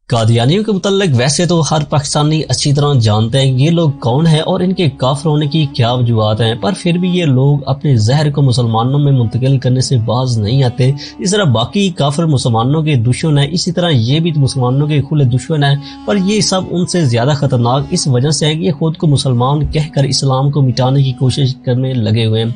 قادیانیوں کے متعلق ویسے تو ہر پاکستانی اچھی طرح جانتے ہیں یہ لوگ کون ہیں اور ان کے کافر ہونے کی کیا وجوہات ہیں، پر پھر بھی یہ لوگ اپنے زہر کو مسلمانوں میں منتقل کرنے سے باز نہیں آتے۔ اس طرح باقی کافر مسلمانوں کے دشمن ہیں، اسی طرح یہ بھی مسلمانوں کے کھلے دشمن ہیں، پر یہ سب ان سے زیادہ خطرناک اس وجہ سے ہے کہ یہ خود کو مسلمان کہہ کر اسلام کو مٹانے کی کوشش کرنے لگے ہوئے ہیں۔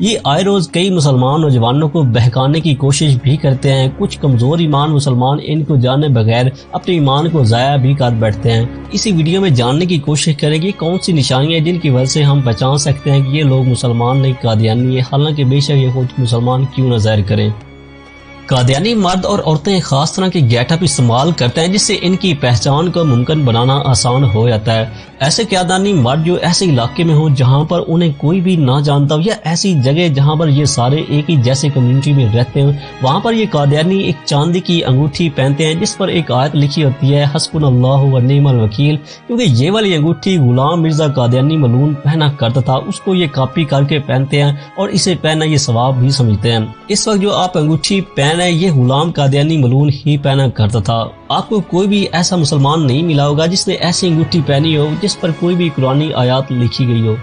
یہ آئے روز کئی مسلمان نوجوانوں کو بہکانے کی کوشش بھی کرتے ہیں۔ کچھ کمزور ایمان مسلمان ان کو جانے بغیر اپنے ایمان کو ضائع بھی کر بیٹھتے ہیں۔ اسی ویڈیو میں جاننے کی کوشش کریں گے کون سی نشانیاں جن کی وجہ سے ہم پہچان سکتے ہیں کہ یہ لوگ مسلمان نہیں قادیانی ہیں، حالانکہ بے شک یہ خود مسلمان کیوں نہ ظاہر کریں۔ قادیانی مرد اور عورتیں خاص طرح کے گیٹ اپ استعمال کرتے ہیں جس سے ان کی پہچان کو ممکن بنانا آسان ہو جاتا ہے۔ ایسے قادیانی مرد جو ایسے علاقے میں ہوں جہاں پر انہیں کوئی بھی نہ جانتا ہو، یا ایسی جگہ جہاں پر یہ سارے ایک ہی جیسے کمیونٹی میں رہتے ہیں، وہاں پر یہ قادیانی ایک چاندی کی انگوٹھی پہنتے ہیں جس پر ایک آیت لکھی ہوتی ہے حسبنا اللہ و نعم الوکیل، کیونکہ یہ والی انگوٹھی غلام مرزا قادیانی ملعون پہنا کرتا تھا، اس کو یہ کاپی کر کے پہنتے ہیں اور اسے پہنا یہ ثواب بھی سمجھتے ہیں۔ اس وقت جو آپ انگوٹھی پہنا یہ غلام قادیانی ملعون ہی پہنا کرتا تھا۔ آپ کو کوئی بھی ایسا مسلمان نہیں ملا ہوگا جس نے ایسی انگوٹھی پہنی ہو جس پر کوئی بھی قرآنی آیات لکھی گئی ہو۔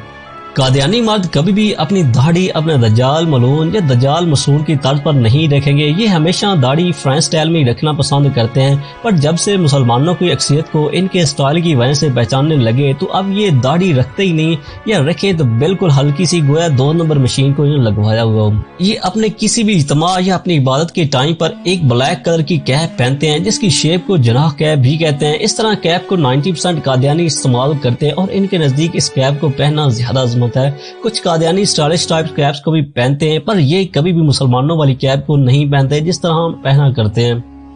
قادیانی مرد کبھی بھی اپنی داڑھی اپنے دجال ملعون یا دجال مسعود کی طرز پر نہیں رکھیں گے۔ یہ ہمیشہ داڑھی فرینچ سٹائل میں رکھنا پسند کرتے ہیں، پر جب سے مسلمانوں کی اکثریت کو ان کے سٹائل کی وجہ سے پہچاننے لگے تو اب یہ داڑھی رکھتے ہی نہیں، یا رکھے تو بالکل ہلکی سی گویا 2 نمبر مشین کو لگوایا ہوا ہو۔ یہ اپنے کسی بھی اجتماع یا اپنی عبادت کے ٹائم پر ایک بلیک کلر کی کیپ پہنتے ہیں جس کی شیپ کو جناح کیپ بھی کہتے ہیں۔ اس طرح کیپ کو 90% قادیانی استعمال کرتے ہیں اور ان کے نزدیک اس کیپ کو پہننا زیادہ عظمت ہے۔ کچھ قادیانی اسٹائلش ٹائپ کیپس کو بھی پہنتے ہیں، پر یہ کبھی بھی مسلمانوں والی کیپ کو نہیں پہنتے جس طرح ہم پہنا کرتے ہیں۔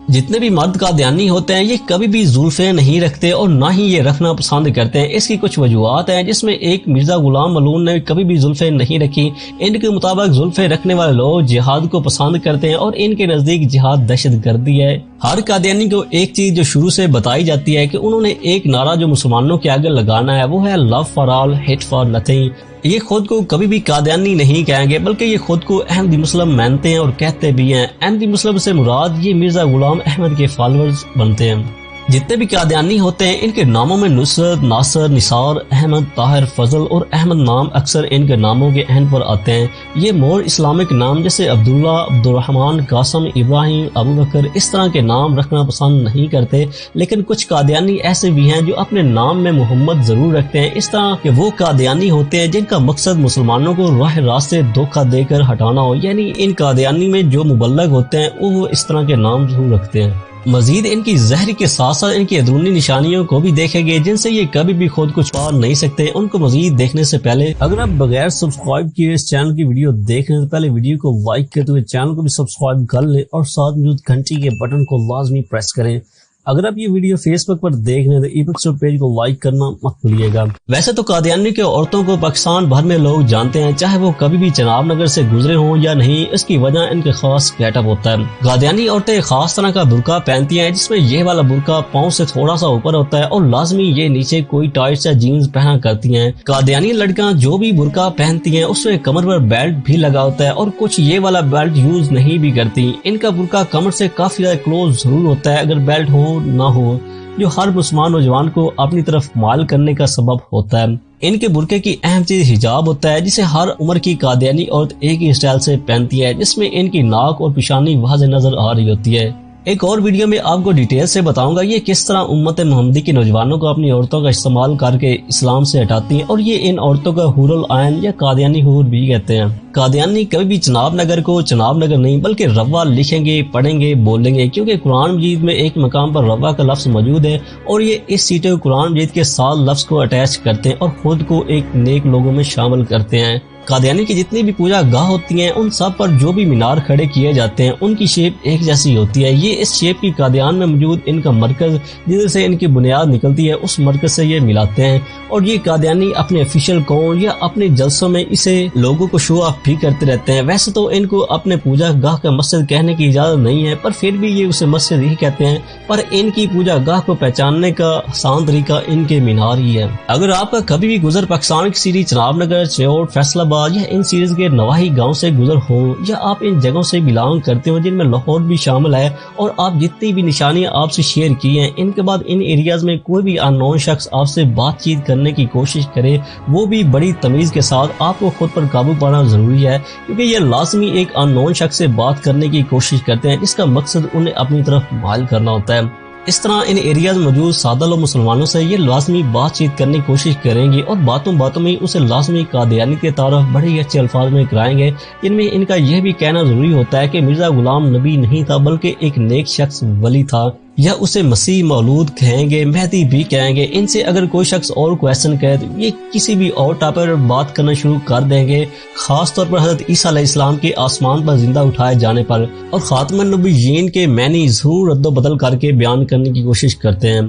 جتنے بھی مرد قادیانی ہوتے ہیں یہ کبھی بھی زلفیں نہیں رکھتے اور نہ ہی یہ رکھنا پسند کرتے ہیں۔ اس کی کچھ وجوہات ہیں جس میں ایک مرزا غلام ملعون نے کبھی بھی زلفیں نہیں رکھی۔ ان کے مطابق زلفیں رکھنے والے لوگ جہاد کو پسند کرتے ہیں اور ان کے نزدیک جہاد دہشت گردی ہے۔ ہر قادیانی کو ایک چیز جو شروع سے بتائی جاتی ہے کہ انہوں نے ایک نعرہ جو مسلمانوں کے آگے لگانا ہے وہ ہے love for all hate for nothing. یہ خود کو کبھی بھی قادیانی نہیں کہیں گے بلکہ یہ خود کو احمدی مسلم مانتے ہیں اور کہتے بھی ہیں۔ احمدی مسلم سے مراد یہ مرزا غلام احمد کے فالورز بنتے ہیں۔ جتنے بھی قادیانی ہوتے ہیں ان کے ناموں میں نصرت، ناصر، نثار، احمد، طاہر، فضل اور احمد نام اکثر ان کے ناموں کے اینڈ پر آتے ہیں۔ یہ مور اسلامک نام جیسے عبداللہ، عبدالرحمن، قاسم، ابراہیم، ابوبکر اس طرح کے نام رکھنا پسند نہیں کرتے، لیکن کچھ قادیانی ایسے بھی ہیں جو اپنے نام میں محمد ضرور رکھتے ہیں۔ اس طرح کہ وہ قادیانی ہوتے ہیں جن کا مقصد مسلمانوں کو راہ راست سے دھوکہ دے کر ہٹانا ہو، یعنی ان قادیانی میں جو مبلغ ہوتے ہیں وہ اس طرح کے نام ضرور رکھتے ہیں۔ مزید ان کی زہر کے ساتھ ساتھ ان کی اندرونی نشانیوں کو بھی دیکھیں گے جن سے یہ کبھی بھی خود کو چھپا نہیں سکتے۔ ان کو مزید دیکھنے سے پہلے اگر آپ بغیر سبسکرائب کیے اس چینل کی ویڈیو دیکھ رہے ہیں تو پہلے ویڈیو کو لائک کرتے ہوئے چینل کو بھی سبسکرائب کر لیں اور ساتھ موجود گھنٹی کے بٹن کو لازمی پریس کریں۔ اگر آپ یہ ویڈیو فیس بک پر دیکھ رہے ہیں تو ای بک پیج کو لائک کرنا مت بھولیے گا۔ ویسے تو قادیانی کے عورتوں کو پاکستان بھر میں لوگ جانتے ہیں، چاہے وہ کبھی بھی چناب نگر سے گزرے ہوں یا نہیں، اس کی وجہ ان کے خاص گیٹ اپ ہوتا ہے۔ قادیانی عورتیں خاص طرح کا برقع پہنتی ہیں جس میں یہ والا برقع پاؤں سے تھوڑا سا اوپر ہوتا ہے اور لازمی یہ نیچے کوئی ٹائٹس یا جینز پہنا کرتی ہیں۔ قادیانی لڑکیاں جو بھی برقع پہنتی ہیں اس میں کمر پر بیلٹ بھی لگا ہوتا ہے اور کچھ یہ والا بیلٹ یوز نہیں بھی کرتی۔ ان کا برقع کمر سے کافی زیادہ کلوز ضرور ہوتا ہے اگر بیلٹ ہو نہ ہو، جو ہر مسلمان نوجوان کو اپنی طرف مائل کرنے کا سبب ہوتا ہے۔ ان کے برقعے کی اہم چیز حجاب ہوتا ہے جسے ہر عمر کی قادیانی عورت ایک ہی اسٹائل سے پہنتی ہے، جس میں ان کی ناک اور پیشانی واضح نظر آ رہی ہوتی ہے۔ ایک اور ویڈیو میں آپ کو ڈیٹیل سے بتاؤں گا یہ کس طرح امت محمدی کے نوجوانوں کو اپنی عورتوں کا استعمال کر کے اسلام سے ہٹاتی ہیں، اور یہ ان عورتوں کا حور العین یا قادیانی حور بھی کہتے ہیں۔ قادیانی کبھی بھی چناب نگر کو چناب نگر نہیں بلکہ روا لکھیں گے، پڑھیں گے، بولیں گے، کیونکہ قرآن مجید میں ایک مقام پر روا کا لفظ موجود ہے اور یہ اس سیٹے قرآن مجید کے ساتھ لفظ کو اٹیچ کرتے ہیں اور خود کو ایک نیک لوگوں میں شامل کرتے ہیں۔ قادیانی کی جتنی بھی پوجا گاہ ہوتی ہیں ان سب پر جو بھی مینار کھڑے کیے جاتے ہیں ان کی شیپ ایک جیسی ہوتی ہے۔ یہ اس شیپ کی قادیان میں موجود ان کا مرکز جس سے ان کی بنیاد نکلتی ہے اس مرکز سے یہ ملاتے ہیں، اور یہ قادیانی اپنے افیشل کون یا اپنے جلسوں میں اسے لوگوں کو شو آف بھی کرتے رہتے ہیں۔ ویسے تو ان کو اپنے پوجا گاہ کا مسجد کہنے کی اجازت نہیں ہے، پر پھر بھی یہ اسے مسجد ہی کہتے ہیں، پر ان کی پوجا گاہ کو پہچاننے کا آسان طریقہ ان کے مینار ہی ہے۔ اگر آپ کا کبھی بھی گزر پاکستان کی سٹی چناب نگر، چیوٹ، فیصل آباد طلبہ یا ان سیریز کے نواحی گاؤں سے گزر ہوں یا آپ ان جگہوں سے بلانگ کرتے ہوں جن میں لاہور بھی شامل ہے، اور آپ جتنی بھی نشانیاں آپ سے شیئر کی ہیں ان کے بعد ان ایریاز میں کوئی بھی ان نون شخص آپ سے بات چیت کرنے کی کوشش کرے، وہ بھی بڑی تمیز کے ساتھ آپ کو خود پر قابو پانا ضروری ہے، کیونکہ یہ لازمی ایک ان نون شخص سے بات کرنے کی کوشش کرتے ہیں جس کا مقصد انہیں اپنی طرف مائل کرنا ہوتا ہے۔ اس طرح ان ایریاز موجود سادہ لوگ مسلمانوں سے یہ لازمی بات چیت کرنے کی کوشش کریں گے اور باتوں باتوں میں اسے لازمی قادیانی کے تعارف بڑے ہی اچھے الفاظ میں کرائیں گے، جن میں ان کا یہ بھی کہنا ضروری ہوتا ہے کہ مرزا غلام نبی نہیں تھا بلکہ ایک نیک شخص ولی تھا، یا اسے مسیح مولود کہیں گے، مہدی بھی کہیں گے۔ ان سے اگر کوئی شخص اور کویسچن کرے تو یہ کسی بھی اور ٹاپک پر بات کرنا شروع کر دیں گے، خاص طور پر حضرت عیسیٰ علیہ السلام کے آسمان پر زندہ اٹھائے جانے پر، اور خاتم النبیین کے معنی ضرور رد و بدل کر کے بیان کرنے کی کوشش کرتے ہیں۔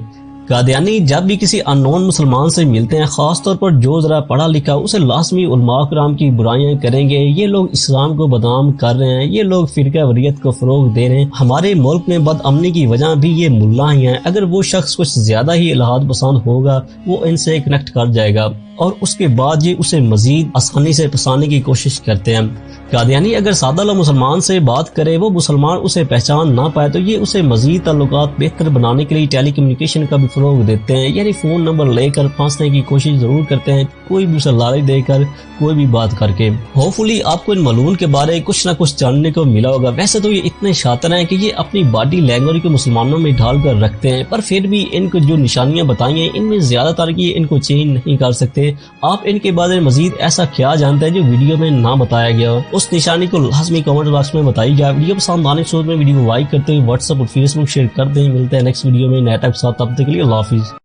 قادیانی جب بھی کسی ان نون مسلمان سے ملتے ہیں، خاص طور پر جو ذرا پڑھا لکھا، اسے لازمی علماء کرام کی برائیاں کریں گے، یہ لوگ اسلام کو بدنام کر رہے ہیں، یہ لوگ فرقہ واریت کو فروغ دے رہے ہیں، ہمارے ملک میں بد امنی کی وجہ بھی یہ ملا ہی ہیں، اگر وہ شخص کچھ زیادہ ہی الہاد پسند ہوگا وہ ان سے کنیکٹ کر جائے گا، اور اس کے بعد یہ اسے مزید آسانی سے پھنسانے کی کوشش کرتے ہیں۔ قادیانی اگر سادہ لوگ مسلمان سے بات کرے، وہ مسلمان اسے پہچان نہ پائے تو یہ اسے مزید تعلقات بہتر بنانے کے لیے ٹیلی کمیونیکیشن کا بھی فروغ دیتے ہیں، یعنی فون نمبر لے کر پھنسنے کی کوشش ضرور کرتے ہیں، کوئی بھی اسے لالچ دے کر، کوئی بھی بات کر کے۔ ہوپفلی آپ کو ان ملعون کے بارے کچھ نہ کچھ جاننے کو ملا ہوگا۔ ویسے تو یہ اتنے شاطر ہیں کہ یہ اپنی باڈی لینگویج کو مسلمانوں میں ڈھال کر رکھتے ہیں، پر پھر بھی ان کو جو نشانیاں بتائی ہیں ان میں زیادہ تر کی ان کو چینج نہیں کر سکتے۔ آپ ان کے بارے میں مزید ایسا کیا جانتے ہیں جو ویڈیو میں نہ بتایا گیا ہو، اس نشانی کو لازمی کمنٹ باکس میں بتائی جائے۔ ویڈیو پسند آنے کے بعد میں ویڈیو کو لائک کرتے ہوئے واٹس ایپ اور فیس بک شیئر کر دیں۔ ملتے ہیں نیکسٹ ویڈیو میں نئے ٹاپک کے ساتھ، تب تک کے لیے اللہ حافظ۔